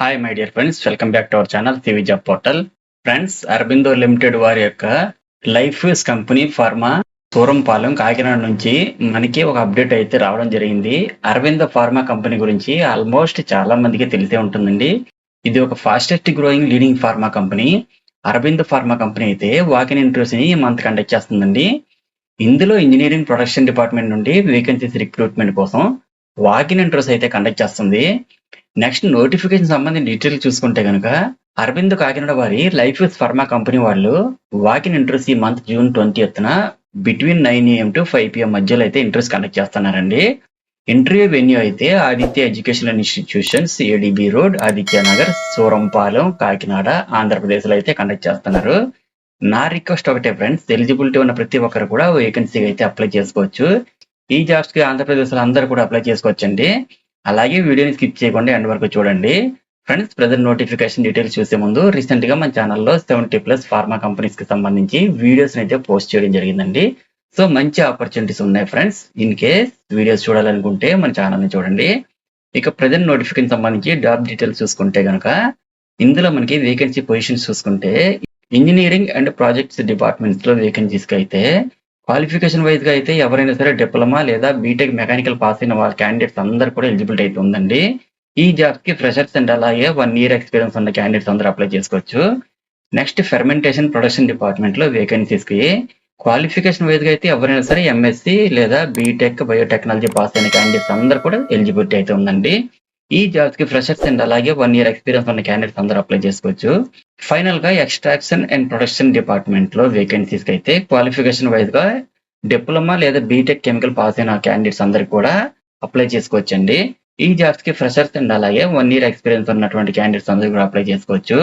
Hi my dear friends, welcome back to our channel CV job portal. Friends, Aurobindo limited వారి యొక్క life company pharma Surampalem Kakinada నుంచి మనకి ఒక update అయితే రావడం జరిగింది. అరవిందో ఫార్మా కంపెనీ గురించి ఆల్మోస్ట్ చాలా మందికి తెలిసే ఉంటుందండి. ఇది ఒక fastest growing leading pharma company. Aurobindo pharma company అయితే వాకిన్ ఇంటర్వ్యూస్ ని ఈ మంత్ కండక్ట్ చేస్తుందండి. ఇందులో ఇంజనీరింగ్ ప్రొడక్షన్ డిపార్ట్మెంట్ నుండి వేకెన్సీస్ రిక్రూట్మెంట్ కోసం వాకిన్ ఇంటర్వ్యూస్ అయితే కండక్ట్ చేస్తుంది. నెక్స్ట్ నోటిఫికేషన్ సంబంధించిన డీటెయిల్ చూసుకుంటే కనుక అరవింద్ కాకినాడ వారి లైఫ్ ఫార్మా కంపెనీ వాళ్ళు వాకిన్ ఇంటర్వ్యూస్ ఈ మంత్ జూన్ 20న బిట్వీన్ 9 AM to 5 PM మధ్యలో అయితే ఇంటర్వ్యూస్ కండక్ట్ చేస్తున్నారండి. ఇంటర్వ్యూ వెన్యూ అయితే Aditya educational institutions, ADB road, Aditya Nagar, Surampalem, Kakinada, Andhra Pradesh లో అయితే కండక్ట్ చేస్తున్నారు. నా రిక్వెస్ట్ ఒకటే ఫ్రెండ్స్, ఎలిజిబిలిటీ ఉన్న ప్రతి ఒక్కరు కూడా వేకెన్సీకి అయితే అప్లై చేసుకోవచ్చు. ఈ జాబ్స్ కి ఆంధ్రప్రదేశ్ లో అందరూ కూడా అప్లై చేసుకోవచ్చండి. అలాగే వీడియోని స్కిప్ చేయకుండా ఎండ్ వరకు చూడండి. ఫ్రెండ్స్, ప్రజెంట్ నోటిఫికేషన్ డీటెయిల్స్ చూసే ముందు రీసెంట్ గా మన ఛానల్లో 70+ ఫార్మా కంపెనీస్ కి సంబంధించి వీడియోస్ అయితే పోస్ట్ చేయడం జరిగిందండి. సో మంచి ఆపర్చునిటీస్ ఉన్నాయి ఫ్రెండ్స్. ఇన్ కేస్ వీడియోస్ చూడాలనుకుంటే మన ఛానల్ ని చూడండి. ఇక ప్రజెంట్ నోటిఫికేషన్ సంబంధించి జాబ్ డీటెయిల్స్ చూసుకుంటే కనుక ఇందులో మనకి వేకెన్సీ పొజిషన్స్ చూసుకుంటే ఇంజనీరింగ్ అండ్ ప్రాజెక్ట్స్ డిపార్ట్మెంట్స్ లో వేకెన్సీస్ కి అయితే క్వాలిఫికేషన్ వైజ్ గా అయితే ఎవరైనా సరే డిప్లొమా లేదా బీటెక్ మెకానికల్ పాస్ అయిన వాళ్ళ క్యాండిడేట్స్ అందరూ కూడా ఎలిజిబిలిటీ అయితే ఉందండి. ఈ జాబ్స్ కి ఫ్రెషర్స్ అండ్ అలాగే 1 year ఎక్స్పీరియన్స్ ఉన్న క్యాండిడేట్స్ అందరూ అప్లై చేసుకోవచ్చు. నెక్స్ట్ ఫెర్మెంటేషన్ ప్రొడక్షన్ డిపార్ట్మెంట్ లో వేకెన్సీస్ కి క్వాలిఫికేషన్ వైజ్ గా అయితే ఎవరైనా సరే ఎంఎస్సి లేదా బీటెక్ బయోటెక్నాలజీ పాస్ అయిన క్యాండిడేట్స్ అందరూ కూడా ఎలిజిబిలిటీ అయితే ఉందండి. ఈ జాబ్స్ కి ఫ్రెషర్స్ అండ్ అలాగే 1 year ఎక్స్పీరియన్స్ ఉన్న క్యాండిడేట్స్ అందరూ అప్లై చేసుకోవచ్చు. ఫైనల్ గా ఎక్స్ట్రాక్షన్ అండ్ ప్రొడక్షన్ డిపార్ట్మెంట్ లో వేకెన్సీస్ కి అయితే క్వాలిఫికేషన్ వైజ్ గా డిప్లొమా లేదా బీటెక్ కెమికల్ పాస్ అయిన క్యాండిడేట్స్ అందరికి కూడా అప్లై చేసుకోవచ్చండి. ఈ జాబ్స్ కి ఫ్రెషర్స్ అండ్ అలాగే 1 year ఎక్స్పీరియన్స్ ఉన్నటువంటి క్యాండిడేట్స్ అందరూ కూడా అప్లై చేసుకోవచ్చు.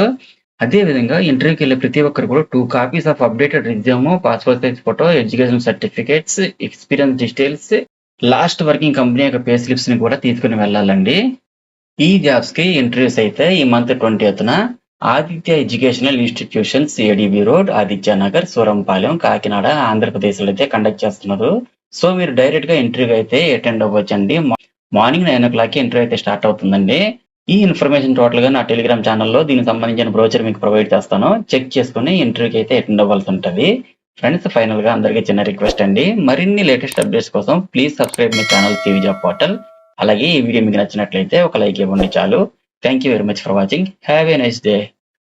అదే విధంగా ఇంటర్వ్యూకి వెళ్ళే ప్రతి ఒక్కరు కూడా 2 copies of updated resume, passport size photo, education certificates, experience details, last working company యొక్క పే స్లిప్స్ ని కూడా తీసుకుని వెళ్ళాలండి. ఈ జాబ్స్ కి ఇంటర్వ్యూస్ అయితే ఈ మంత్ 20న Aditya educational institutions, ADB road, Aditya Nagar, Surampalem, Kakinada, Andhra Pradesh లో అయితే కండక్ట్ చేస్తున్నారు. సో మీరు డైరెక్ట్ గా ఇంటర్వ్యూ అయితే అటెండ్ అవ్వచ్చండి. మార్నింగ్ 9 o'clock ఇంటర్వ్యూ అయితే స్టార్ట్ అవుతుందండి. ఈ ఇన్ఫర్మేషన్ టోటల్ గా నా టెలిగ్రామ్ ఛానల్లో దీనికి సంబంధించిన బ్రోచర్ మీకు ప్రొవైడ్ చేస్తాను. చెక్ చేసుకుని ఇంటర్వ్యూకి అయితే అటెండ్ అవ్వాల్సి ఉంటుంది. ఫ్రెండ్స్, ఫైనల్ గా అందరికీ చిన్న రిక్వెస్ట్ అండి, మరిన్ని లేటెస్ట్ అప్డేట్స్ కోసం please subscribe my channel CV job portal. అలాగే ఈ వీడియో మీకు నచ్చినట్లయితే ఒక లైక్ ఇవ్వండి చాలు. Thank you very much for watching. Have a nice day.